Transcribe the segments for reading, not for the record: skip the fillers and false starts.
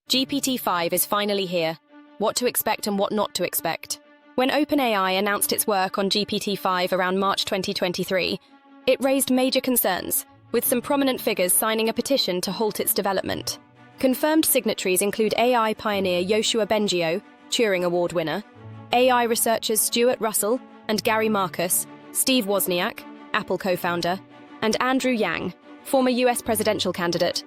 GPT-5 is finally here. What to expect and what not to expect. When OpenAI announced its work on GPT-5 around March 2023, it raised major concerns, with some prominent figures signing a petition to halt its development. Confirmed signatories include AI pioneer Yoshua Bengio, Turing Award winner, AI researchers Stuart Russell and Gary Marcus, Steve Wozniak, Apple co-founder, and Andrew Yang, former US presidential candidate.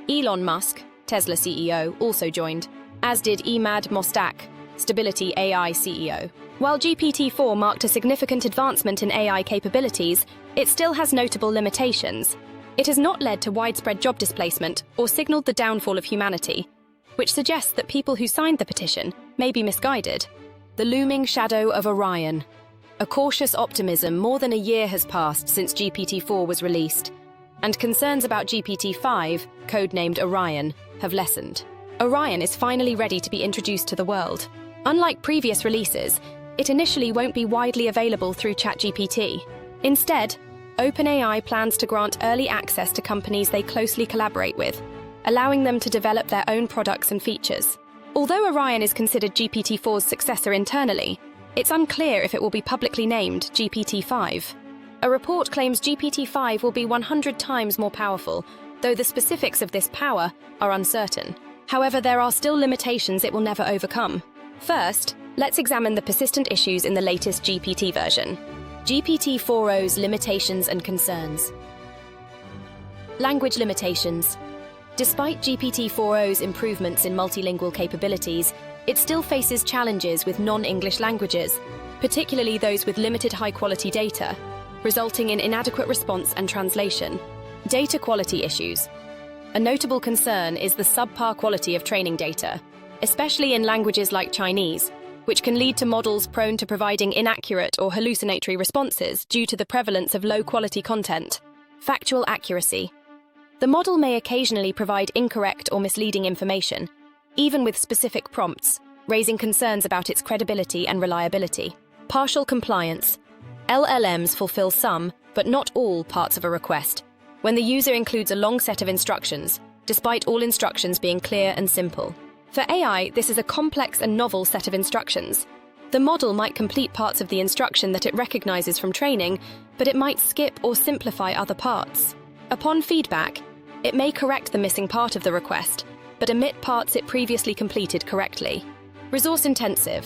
Elon Musk, Tesla CEO, also joined, as did Emad Mostak, Stability AI CEO. While GPT-4 marked a significant advancement in AI capabilities, it still has notable limitations. It has not led to widespread job displacement or signaled the downfall of humanity, which suggests that people who signed the petition may be misguided. The looming shadow of Orion. A cautious optimism. More than a year has passed since GPT-4 was released, and concerns about GPT-5, codenamed Orion, have lessened. Orion is finally ready to be introduced to the world. Unlike previous releases, it initially won't be widely available through ChatGPT. Instead, OpenAI plans to grant early access to companies they closely collaborate with, allowing them to develop their own products and features. Although Orion is considered GPT-4's successor internally, it's unclear if it will be publicly named GPT-5. A report claims GPT-5 will be 100 times more powerful, though the specifics of this power are uncertain. However, there are still limitations it will never overcome. First, let's examine the persistent issues in the latest GPT version. GPT-4o's limitations and concerns. Language limitations. Despite GPT-4o's improvements in multilingual capabilities, it still faces challenges with non-English languages, particularly those with limited high-quality data, resulting in inadequate response and translation. Data quality issues. A notable concern is the subpar quality of training data, especially in languages like Chinese, which can lead to models prone to providing inaccurate or hallucinatory responses due to the prevalence of low-quality content. Factual accuracy. The model may occasionally provide incorrect or misleading information, even with specific prompts, raising concerns about its credibility and reliability. Partial compliance. LLMs fulfill some, but not all, parts of a request, when the user includes a long set of instructions, despite all instructions being clear and simple. For AI, this is a complex and novel set of instructions. The model might complete parts of the instruction that it recognizes from training, but it might skip or simplify other parts. Upon feedback, it may correct the missing part of the request, but omit parts it previously completed correctly. Resource-intensive.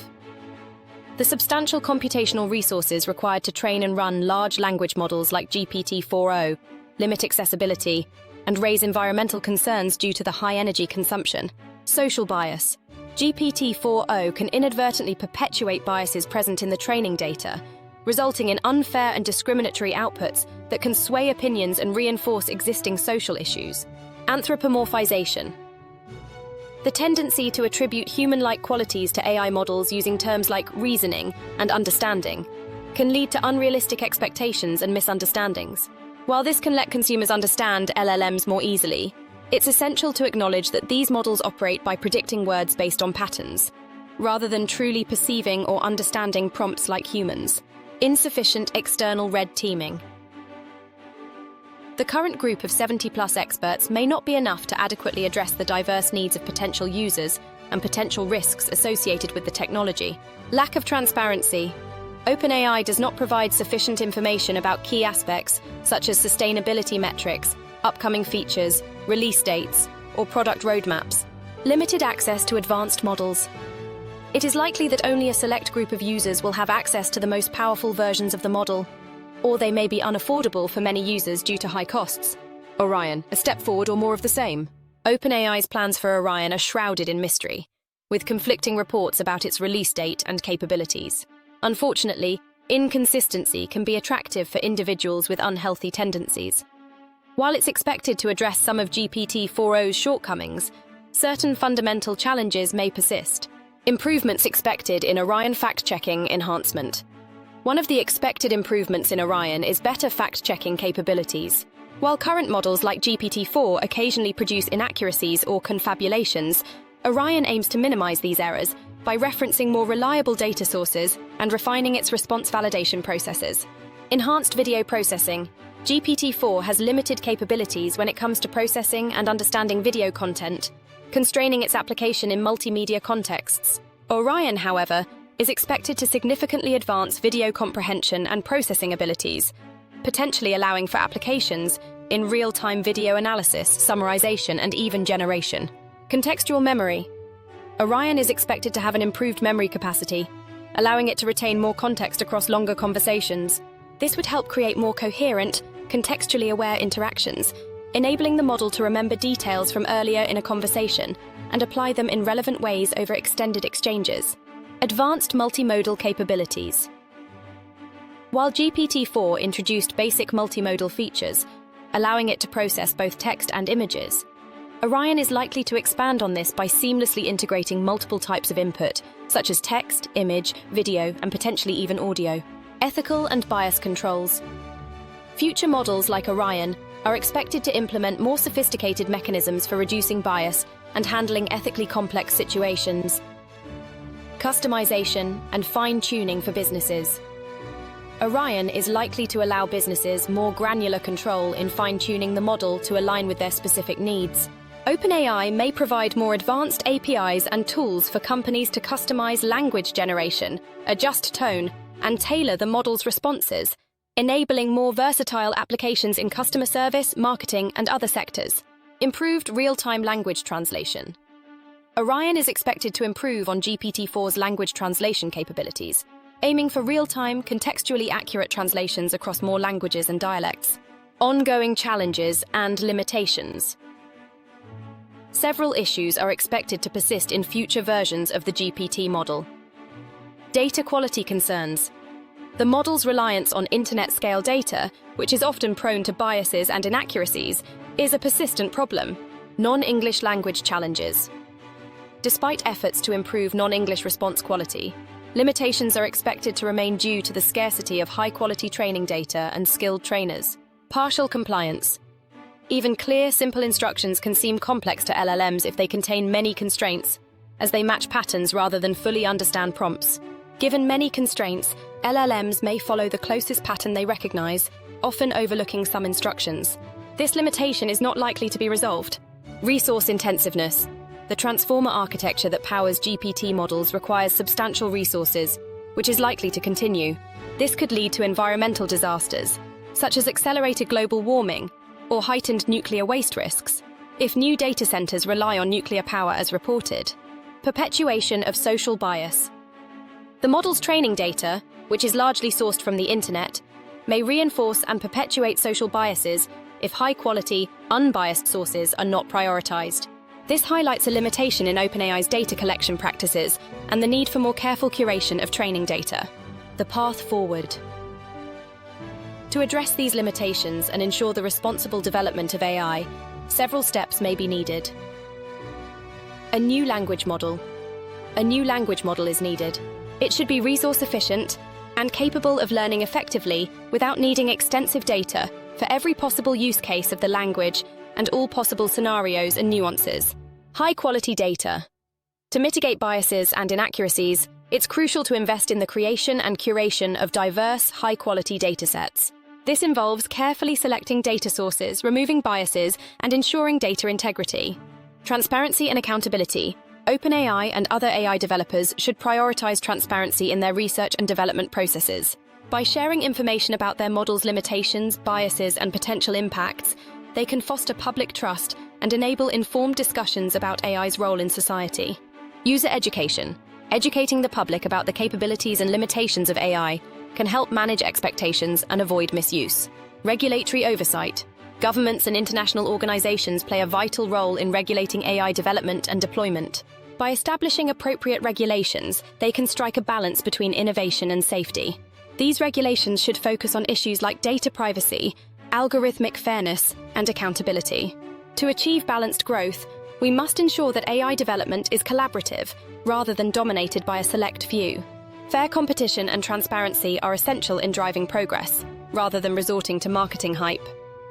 The substantial computational resources required to train and run large language models like GPT-4o limit accessibility and raise environmental concerns due to the high energy consumption. Social bias. GPT-4o can inadvertently perpetuate biases present in the training data, resulting in unfair and discriminatory outputs that can sway opinions and reinforce existing social issues. Anthropomorphization. The tendency to attribute human-like qualities to AI models using terms like reasoning and understanding can lead to unrealistic expectations and misunderstandings. While this can let consumers understand LLMs more easily, it's essential to acknowledge that these models operate by predicting words based on patterns, rather than truly perceiving or understanding prompts like humans. Insufficient external red teaming. The current group of 70+ experts may not be enough to adequately address the diverse needs of potential users and potential risks associated with the technology. Lack of transparency. OpenAI does not provide sufficient information about key aspects such as sustainability metrics, upcoming features, release dates, or product roadmaps. Limited access to advanced models. It is likely that only a select group of users will have access to the most powerful versions of the model, or they may be unaffordable for many users due to high costs. Orion, a step forward or more of the same? OpenAI's plans for Orion are shrouded in mystery, with conflicting reports about its release date and capabilities. Unfortunately, inconsistency can be attractive for individuals with unhealthy tendencies. While it's expected to address some of GPT-4o's shortcomings, certain fundamental challenges may persist. Improvements expected in Orion fact-checking enhancement. One of the expected improvements in Orion is better fact-checking capabilities. While current models like GPT-4 occasionally produce inaccuracies or confabulations, Orion aims to minimize these errors by referencing more reliable data sources and refining its response validation processes. Enhanced video processing. GPT-4 has limited capabilities when it comes to processing and understanding video content, constraining its application in multimedia contexts. Orion, however, is expected to significantly advance video comprehension and processing abilities, potentially allowing for applications in real-time video analysis, summarization, and even generation. Contextual memory. Orion is expected to have an improved memory capacity, allowing it to retain more context across longer conversations. This would help create more coherent, contextually aware interactions, enabling the model to remember details from earlier in a conversation and apply them in relevant ways over extended exchanges. Advanced multimodal capabilities. While GPT-4 introduced basic multimodal features, allowing it to process both text and images, Orion is likely to expand on this by seamlessly integrating multiple types of input, such as text, image, video, and potentially even audio. Ethical and bias controls. Future models like Orion are expected to implement more sophisticated mechanisms for reducing bias and handling ethically complex situations. Customization and fine-tuning for businesses. Orion is likely to allow businesses more granular control in fine-tuning the model to align with their specific needs. OpenAI may provide more advanced APIs and tools for companies to customize language generation, adjust tone, and tailor the model's responses, enabling more versatile applications in customer service, marketing, and other sectors. Improved real-time language translation. Orion is expected to improve on GPT-4's language translation capabilities, aiming for real-time, contextually accurate translations across more languages and dialects. Ongoing challenges and limitations. Several issues are expected to persist in future versions of the GPT model. Data quality concerns. The model's reliance on internet-scale data, which is often prone to biases and inaccuracies, is a persistent problem. Non-English language challenges. Despite efforts to improve non-English response quality, limitations are expected to remain due to the scarcity of high-quality training data and skilled trainers. Partial compliance. Even clear, simple instructions can seem complex to LLMs if they contain many constraints, as they match patterns rather than fully understand prompts. Given many constraints, LLMs may follow the closest pattern they recognize, often overlooking some instructions. This limitation is not likely to be resolved. Resource intensiveness. The transformer architecture that powers GPT models requires substantial resources, which is likely to continue. This could lead to environmental disasters, such as accelerated global warming or heightened nuclear waste risks, if new data centers rely on nuclear power as reported. Perpetuation of social bias. The model's training data, which is largely sourced from the internet, may reinforce and perpetuate social biases if high-quality, unbiased sources are not prioritized. This highlights a limitation in OpenAI's data collection practices and the need for more careful curation of training data. The path forward. To address these limitations and ensure the responsible development of AI, several steps may be needed. A new language model. A new language model is needed. It should be resource efficient and capable of learning effectively without needing extensive data for every possible use case of the language and all possible scenarios and nuances. High-quality data. To mitigate biases and inaccuracies, it's crucial to invest in the creation and curation of diverse, high-quality datasets. This involves carefully selecting data sources, removing biases, and ensuring data integrity. Transparency and accountability. OpenAI and other AI developers should prioritize transparency in their research and development processes. By sharing information about their model's limitations, biases, and potential impacts, they can foster public trust and enable informed discussions about AI's role in society. User education. Educating the public about the capabilities and limitations of AI can help manage expectations and avoid misuse. Regulatory oversight. Governments and international organizations play a vital role in regulating AI development and deployment. By establishing appropriate regulations, they can strike a balance between innovation and safety. These regulations should focus on issues like data privacy, algorithmic fairness, and accountability. To achieve balanced growth, we must ensure that AI development is collaborative rather than dominated by a select few. Fair competition and transparency are essential in driving progress, rather than resorting to marketing hype.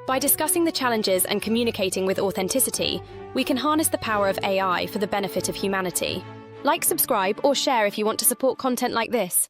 By discussing the challenges and communicating with authenticity, we can harness the power of AI for the benefit of humanity. Like, subscribe, or share if you want to support content like this.